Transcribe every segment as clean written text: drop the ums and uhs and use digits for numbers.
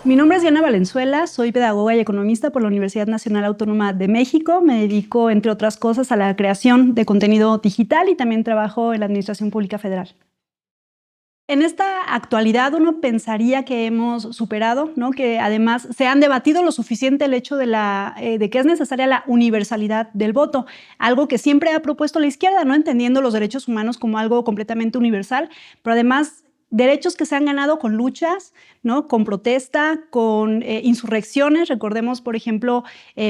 Mi nombre es Diana Valenzuela, soy pedagoga y economista por la Universidad Nacional Autónoma de México. Me dedico, entre otras cosas, a la creación de contenido digital y también trabajo en la Administración Pública Federal. En esta actualidad uno pensaría que hemos superado, ¿no? Que además se han debatido lo suficiente el hecho de que es necesaria la universalidad del voto, algo que siempre ha propuesto la izquierda, ¿no? Entendiendo los derechos humanos como algo completamente universal, pero además derechos que se han ganado con luchas, ¿no? Con protesta, con insurrecciones. Recordemos, por ejemplo,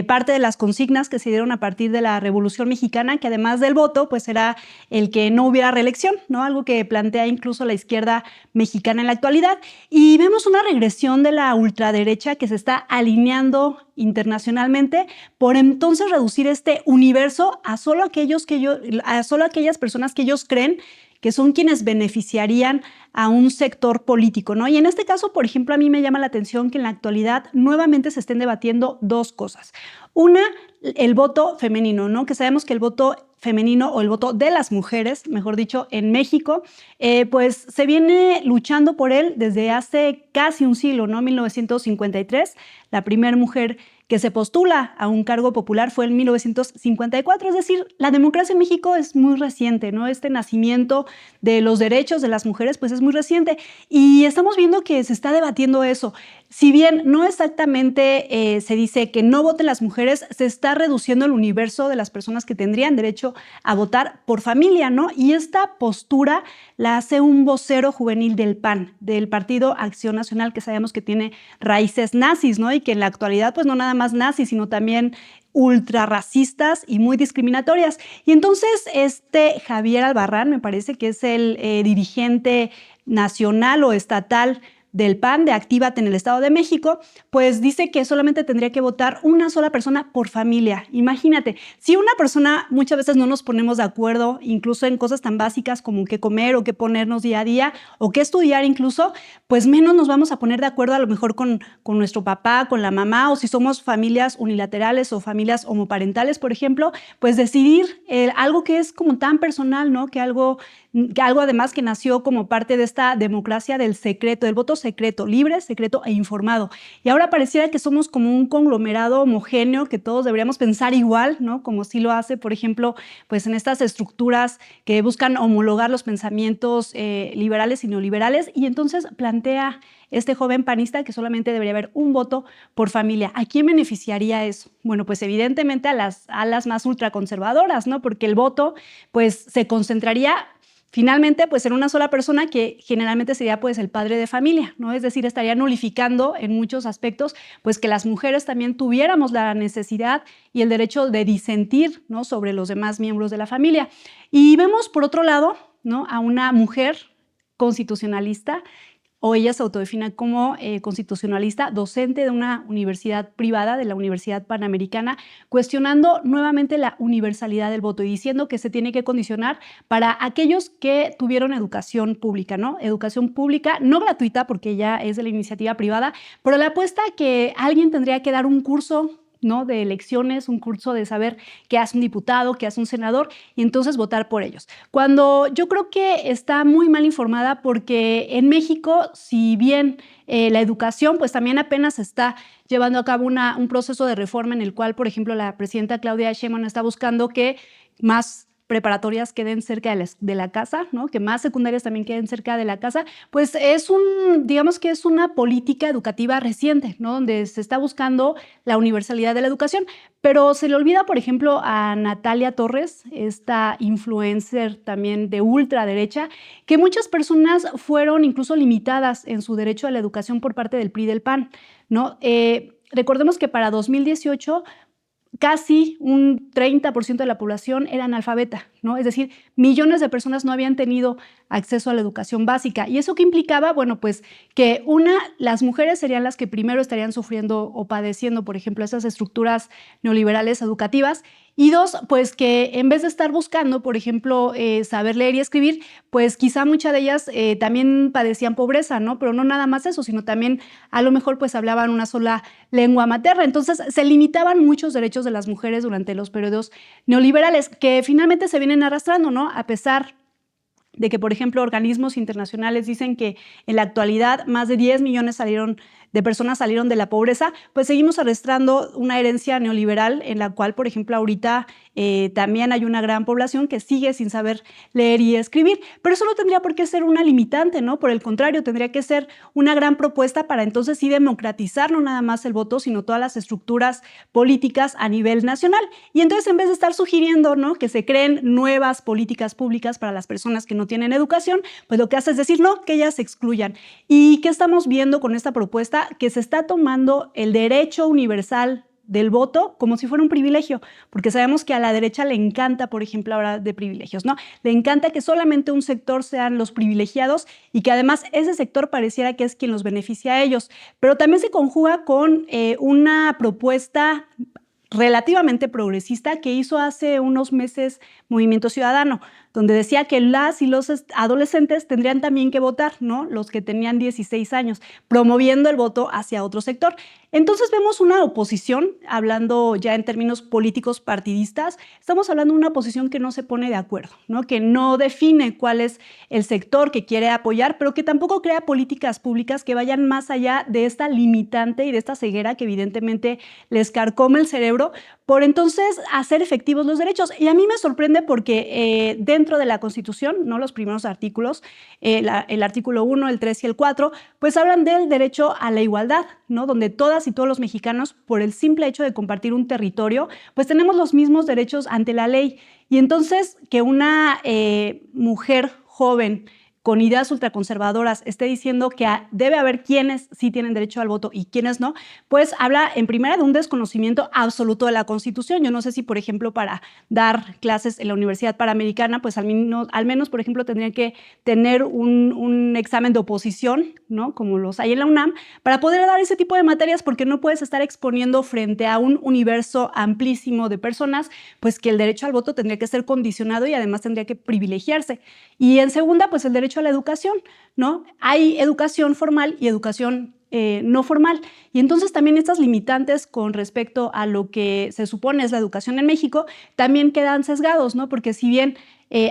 parte de las consignas que se dieron a partir de la Revolución Mexicana, que además del voto, pues era el que no hubiera reelección, ¿no? Algo que plantea incluso la izquierda mexicana en la actualidad. Y vemos una regresión de la ultraderecha que se está alineando internacionalmente por entonces reducir este universo a solo aquellas personas que ellos creen que son quienes beneficiarían a un sector político, ¿no? Y en este caso, por ejemplo, a mí me llama la atención que en la actualidad nuevamente se estén debatiendo dos cosas. Una, el voto femenino, ¿no? Que sabemos que el voto femenino o el voto de las mujeres, mejor dicho, en México, pues se viene luchando por él desde hace casi un siglo, ¿no? 1953, la primera mujer que se postula a un cargo popular fue en 1954, es decir, la democracia en México es muy reciente, ¿no? Este nacimiento de los derechos de las mujeres pues es muy reciente y estamos viendo que se está debatiendo eso. Si bien no exactamente se dice que no voten las mujeres, se está reduciendo el universo de las personas que tendrían derecho a votar por familia, ¿no? Y esta postura la hace un vocero juvenil del PAN, del Partido Acción Nacional, que sabemos que tiene raíces nazis, ¿no? Y que en la actualidad, pues no nada más nazis, sino también ultrarracistas y muy discriminatorias. Y entonces Javier Albarrán, me parece que es el dirigente nacional o estatal del PAN, de Actívate en el Estado de México, pues dice que solamente tendría que votar una sola persona por familia. Imagínate, si una persona, muchas veces no nos ponemos de acuerdo, incluso en cosas tan básicas como qué comer o qué ponernos día a día o qué estudiar incluso, pues menos nos vamos a poner de acuerdo a lo mejor con nuestro papá, con la mamá, o si somos familias unilaterales o familias homoparentales, por ejemplo, pues decidir algo que es como tan personal, ¿no? Que algo además que nació como parte de esta democracia del secreto, del voto secreto, libre, secreto e informado. Y ahora pareciera que somos como un conglomerado homogéneo, que todos deberíamos pensar igual, ¿no? Como sí lo hace, por ejemplo, pues en estas estructuras que buscan homologar los pensamientos liberales y neoliberales. Y entonces plantea este joven panista que solamente debería haber un voto por familia. ¿A quién beneficiaría eso? Bueno, pues evidentemente a las alas más ultraconservadoras, ¿no? Porque el voto pues se concentraría finalmente, pues en una sola persona que generalmente sería pues el padre de familia, ¿no? Es decir, estaría nulificando en muchos aspectos pues que las mujeres también tuviéramos la necesidad y el derecho de disentir, ¿no? Sobre los demás miembros de la familia. Y vemos por otro lado, ¿no? A una mujer constitucionalista, o ella se autodefine como constitucionalista, docente de una universidad privada, de la Universidad Panamericana, cuestionando nuevamente la universalidad del voto y diciendo que se tiene que condicionar para aquellos que tuvieron educación pública, ¿no? Educación pública no gratuita, porque ella es de la iniciativa privada, pero la apuesta a que alguien tendría que dar un curso, ¿no? De elecciones, un curso de saber qué hace un diputado, qué hace un senador y entonces votar por ellos. Cuando yo creo que está muy mal informada porque en México, si bien la educación pues también apenas se está llevando a cabo un proceso de reforma en el cual, por ejemplo, la presidenta Claudia Sheinbaum está buscando que más preparatorias queden cerca de la casa, ¿no? Que más secundarias también queden cerca de la casa, pues digamos que es una política educativa reciente, ¿no? Donde se está buscando la universalidad de la educación, pero se le olvida, por ejemplo, a Natalia Torres, esta influencer también de ultraderecha, que muchas personas fueron incluso limitadas en su derecho a la educación por parte del PRI y del PAN, ¿no? Recordemos que para 2018 casi un 30% de la población era analfabeta, ¿no? Es decir, millones de personas no habían tenido acceso a la educación básica. ¿Y eso qué implicaba? Bueno, pues que las mujeres serían las que primero estarían sufriendo o padeciendo, por ejemplo, esas estructuras neoliberales educativas. Y dos, pues que en vez de estar buscando, por ejemplo, saber leer y escribir, pues quizá muchas de ellas también padecían pobreza, ¿no? Pero no nada más eso, sino también a lo mejor pues hablaban una sola lengua materna. Entonces se limitaban muchos derechos de las mujeres durante los periodos neoliberales que finalmente se vienen arrastrando, ¿no? A pesar de que, por ejemplo, organismos internacionales dicen que en la actualidad más de 10 millones de personas salieron de la pobreza, pues seguimos arrastrando una herencia neoliberal en la cual, por ejemplo, ahorita también hay una gran población que sigue sin saber leer y escribir, pero eso no tendría por qué ser una limitante, ¿no? Por el contrario, tendría que ser una gran propuesta para entonces sí democratizar no nada más el voto, sino todas las estructuras políticas a nivel nacional. Y entonces, en vez de estar sugiriendo, ¿no?, que se creen nuevas políticas públicas para las personas que no tienen educación, pues lo que hace es decir, no, que ellas se excluyan. ¿Y qué estamos viendo con esta propuesta? Que se está tomando el derecho universal del voto como si fuera un privilegio, porque sabemos que a la derecha le encanta, por ejemplo, hablar de privilegios, ¿no? Le encanta que solamente un sector sean los privilegiados y que además ese sector pareciera que es quien los beneficia a ellos, pero también se conjuga con una propuesta relativamente progresista que hizo hace unos meses Movimiento Ciudadano, donde decía que las y los adolescentes tendrían también que votar, ¿no?, los que tenían 16 años, promoviendo el voto hacia otro sector. Entonces vemos una oposición, hablando ya en términos políticos partidistas, estamos hablando de una oposición que no se pone de acuerdo, ¿no?, que no define cuál es el sector que quiere apoyar, pero que tampoco crea políticas públicas que vayan más allá de esta limitante y de esta ceguera que evidentemente les carcome el cerebro por entonces hacer efectivos los derechos. Y a mí me sorprende porque dentro de la Constitución, ¿no?, los primeros artículos, el artículo 1, el 3 y el 4, pues hablan del derecho a la igualdad, ¿no?, donde todas y todos los mexicanos, por el simple hecho de compartir un territorio, pues tenemos los mismos derechos ante la ley. Y entonces que una mujer joven con ideas ultraconservadoras esté diciendo que debe haber quienes sí tienen derecho al voto y quienes no, pues habla en primera de un desconocimiento absoluto de la Constitución. Yo no sé si, por ejemplo, para dar clases en la Universidad Panamericana, pues al menos, por ejemplo, tendrían que tener un examen de oposición, ¿no?, como los hay en la UNAM, para poder dar ese tipo de materias, porque no puedes estar exponiendo frente a un universo amplísimo de personas, pues que el derecho al voto tendría que ser condicionado y además tendría que privilegiarse. Y en segunda, pues el derecho a la educación, ¿no? Hay educación formal y educación no formal. Y entonces también estas limitantes con respecto a lo que se supone es la educación en México también quedan sesgados, ¿no? Porque si bien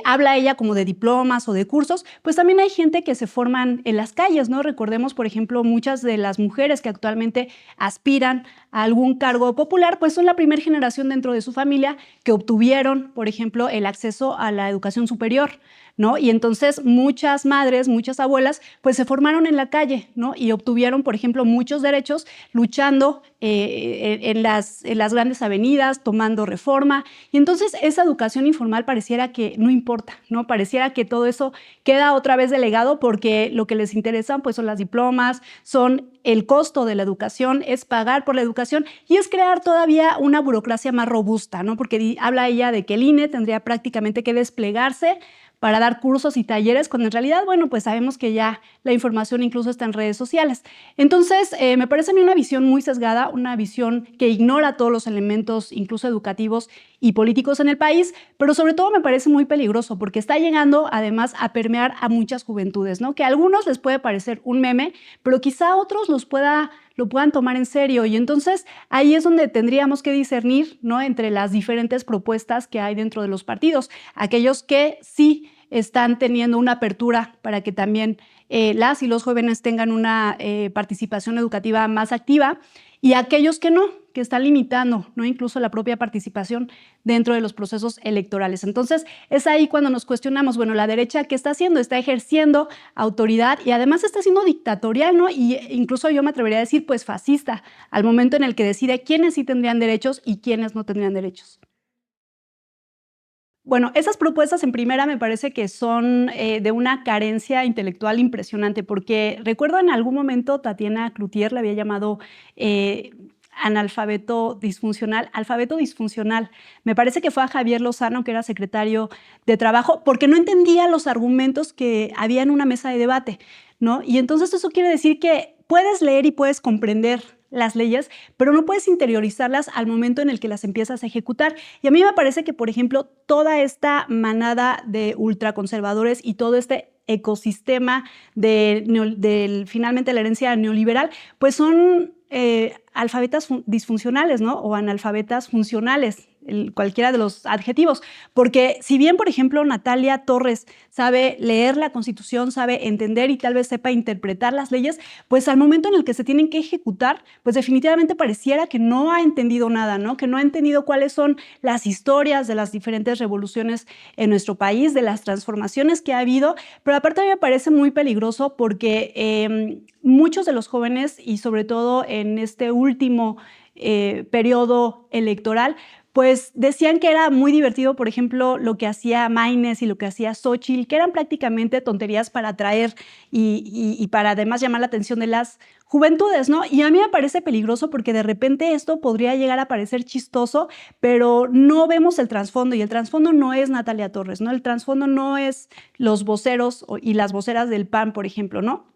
habla ella como de diplomas o de cursos, pues también hay gente que se forman en las calles, ¿no? Recordemos, por ejemplo, muchas de las mujeres que actualmente aspiran a algún cargo popular, pues son la primera generación dentro de su familia que obtuvieron, por ejemplo, el acceso a la educación superior, ¿no? Y entonces muchas madres, muchas abuelas, pues se formaron en la calle, ¿no? Y obtuvieron, por ejemplo, muchos derechos luchando en las grandes avenidas, tomando Reforma. Y entonces esa educación informal pareciera que no importa, ¿no? Pareciera que todo eso queda otra vez delegado porque lo que les interesa, pues, son las diplomas, son el costo de la educación, es pagar por la educación y es crear todavía una burocracia más robusta, ¿no? Porque habla ella de que el INE tendría prácticamente que desplegarse para dar cursos y talleres, cuando en realidad, bueno, pues sabemos que ya la información incluso está en redes sociales. Entonces, me parece a mí una visión muy sesgada, una visión que ignora todos los elementos, incluso educativos y políticos en el país, pero sobre todo me parece muy peligroso porque está llegando además a permear a muchas juventudes, ¿no? Que a algunos les puede parecer un meme, pero quizá a otros lo puedan tomar en serio. Y entonces ahí es donde tendríamos que discernir, ¿no?, entre las diferentes propuestas que hay dentro de los partidos. Aquellos que sí están teniendo una apertura para que también las y los jóvenes tengan una participación educativa más activa, y aquellos que no, que están limitando, ¿no?, incluso la propia participación dentro de los procesos electorales. Entonces, es ahí cuando nos cuestionamos, bueno, la derecha, ¿qué está haciendo? Está ejerciendo autoridad y además está siendo dictatorial, ¿no? Y incluso yo me atrevería a decir, pues, fascista, al momento en el que decide quiénes sí tendrían derechos y quiénes no tendrían derechos. Bueno, esas propuestas en primera me parece que son de una carencia intelectual impresionante, porque recuerdo en algún momento Tatiana Cloutier le había llamado alfabeto disfuncional. Me parece que fue a Javier Lozano, que era secretario de Trabajo, porque no entendía los argumentos que había en una mesa de debate, ¿no? Y entonces eso quiere decir que puedes leer y puedes comprender las leyes, pero no puedes interiorizarlas al momento en el que las empiezas a ejecutar. Y a mí me parece que, por ejemplo, toda esta manada de ultraconservadores y todo este ecosistema finalmente la herencia neoliberal, pues son alfabetas disfuncionales, ¿no?, o analfabetas funcionales. cualquiera de los adjetivos, porque si bien, por ejemplo, Natalia Torres sabe leer la Constitución, sabe entender y tal vez sepa interpretar las leyes, pues al momento en el que se tienen que ejecutar, pues definitivamente pareciera que no ha entendido nada, ¿no? Que no ha entendido cuáles son las historias de las diferentes revoluciones en nuestro país, de las transformaciones que ha habido, pero aparte a mí me parece muy peligroso porque muchos de los jóvenes, y sobre todo en este último periodo electoral, pues decían que era muy divertido, por ejemplo, lo que hacía Maines y lo que hacía Xóchitl, que eran prácticamente tonterías para atraer y para además llamar la atención de las juventudes, ¿no? Y a mí me parece peligroso porque de repente esto podría llegar a parecer chistoso, pero no vemos el trasfondo, y el trasfondo no es Natalia Torres, ¿no? El trasfondo no es los voceros y las voceras del PAN, por ejemplo, ¿no?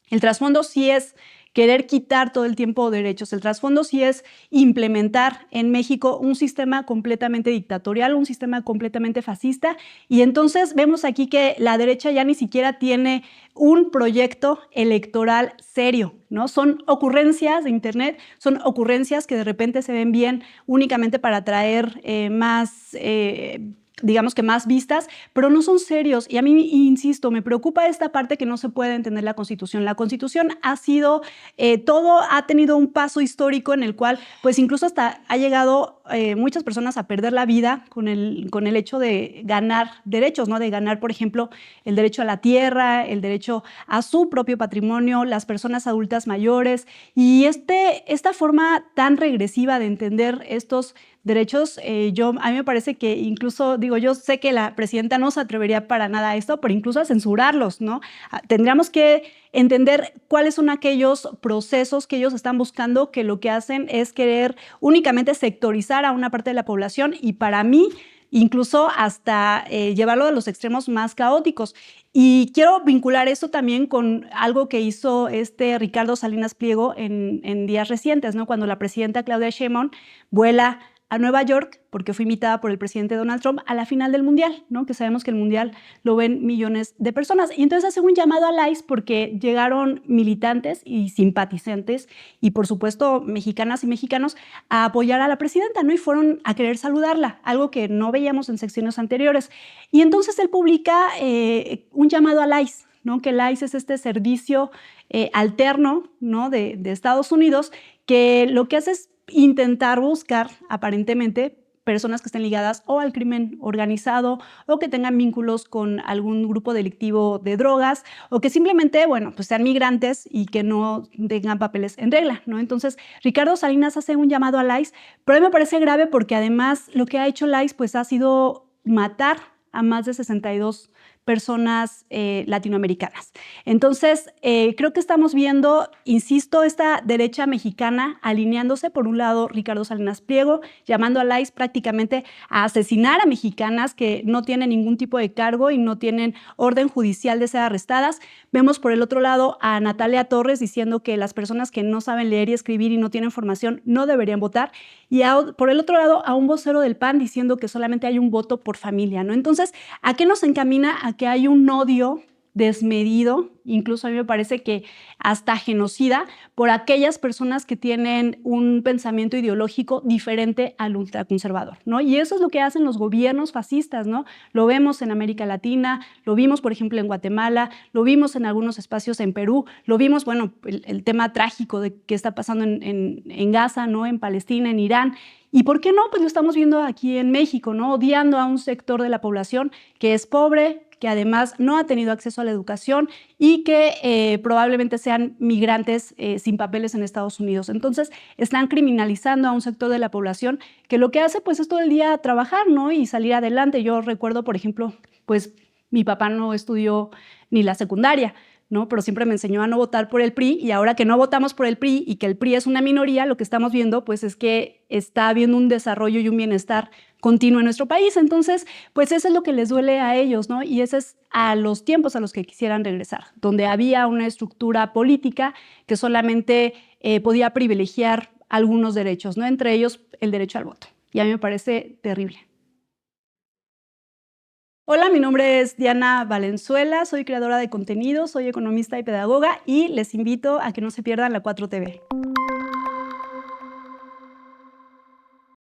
El trasfondo sí es querer quitar todo el tiempo derechos. El trasfondo sí es implementar en México un sistema completamente dictatorial, un sistema completamente fascista. Y entonces vemos aquí que la derecha ya ni siquiera tiene un proyecto electoral serio, ¿no? Son ocurrencias de Internet, son ocurrencias que de repente se ven bien únicamente para atraer digamos que más vistas, pero no son serios. Y a mí, insisto, me preocupa esta parte que no se puede entender la Constitución. La Constitución ha sido, todo ha tenido un paso histórico en el cual, pues incluso hasta ha llegado muchas personas a perder la vida con el hecho de ganar derechos, ¿no? De ganar, por ejemplo, el derecho a la tierra, el derecho a su propio patrimonio, las personas adultas mayores. Y esta forma tan regresiva de entender estos derechos, a mí me parece que incluso, digo, yo sé que la presidenta no se atrevería para nada a esto, pero incluso a censurarlos, ¿no? Tendríamos que entender cuáles son aquellos procesos que ellos están buscando, que lo que hacen es querer únicamente sectorizar a una parte de la población, y para mí incluso hasta llevarlo a los extremos más caóticos. Y quiero vincular esto también con algo que hizo Ricardo Salinas Pliego en días recientes, ¿no? Cuando la presidenta Claudia Sheinbaum vuela a Nueva York, porque fue invitada por el presidente Donald Trump a la final del Mundial, ¿no? Que sabemos que el Mundial lo ven millones de personas. Y entonces hace un llamado al ICE porque llegaron militantes y simpatizantes y, por supuesto, mexicanas y mexicanos a apoyar a la presidenta, ¿no? Y fueron a querer saludarla, algo que no veíamos en secciones anteriores. Y entonces él publica un llamado al ICE, ¿no? Que el ICE es este servicio alterno, ¿no? de Estados Unidos, que lo que hace es intentar buscar, aparentemente, personas que estén ligadas o al crimen organizado o que tengan vínculos con algún grupo delictivo de drogas o que simplemente, bueno, pues sean migrantes y que no tengan papeles en regla, ¿no? Entonces, Ricardo Salinas hace un llamado al ICE, pero a mí me parece grave porque además lo que ha hecho el ICE pues ha sido matar a más de 62 personas latinoamericanas. Entonces, creo que estamos viendo, insisto, esta derecha mexicana alineándose, por un lado, Ricardo Salinas Pliego, llamando al ICE prácticamente a asesinar a mexicanas que no tienen ningún tipo de cargo y no tienen orden judicial de ser arrestadas. Vemos por el otro lado a Natalia Torres diciendo que las personas que no saben leer y escribir y no tienen formación no deberían votar. Y por el otro lado a un vocero del PAN diciendo que solamente hay un voto por familia, ¿no? Entonces, ¿a qué nos encamina? A que hay un odio desmedido, incluso a mí me parece que hasta genocida, por aquellas personas que tienen un pensamiento ideológico diferente al ultraconservador, ¿no? Y eso es lo que hacen los gobiernos fascistas, ¿no? Lo vemos en América Latina, lo vimos, por ejemplo, en Guatemala, lo vimos en algunos espacios en Perú, lo vimos, bueno, el tema trágico de que está pasando en Gaza, ¿no? En Palestina, en Irán. ¿Y por qué no? Pues lo estamos viendo aquí en México, ¿no? Odiando a un sector de la población que es pobre, que además no ha tenido acceso a la educación y que probablemente sean migrantes sin papeles en Estados Unidos. Entonces, están criminalizando a un sector de la población que lo que hace pues es todo el día trabajar, ¿no? Y salir adelante. Yo recuerdo, por ejemplo, pues mi papá no estudió ni la secundaria, ¿no? Pero siempre me enseñó a no votar por el PRI, y ahora que no votamos por el PRI y que el PRI es una minoría, lo que estamos viendo pues es que está habiendo un desarrollo y un bienestar continuo en nuestro país. Entonces, pues eso es lo que les duele a ellos, ¿no? Y ese es a los tiempos a los que quisieran regresar, donde había una estructura política que solamente podía privilegiar algunos derechos, ¿no? Entre ellos el derecho al voto. Y a mí me parece terrible. Hola, mi nombre es Diana Valenzuela, soy creadora de contenido, soy economista y pedagoga y les invito a que no se pierdan la 4TV.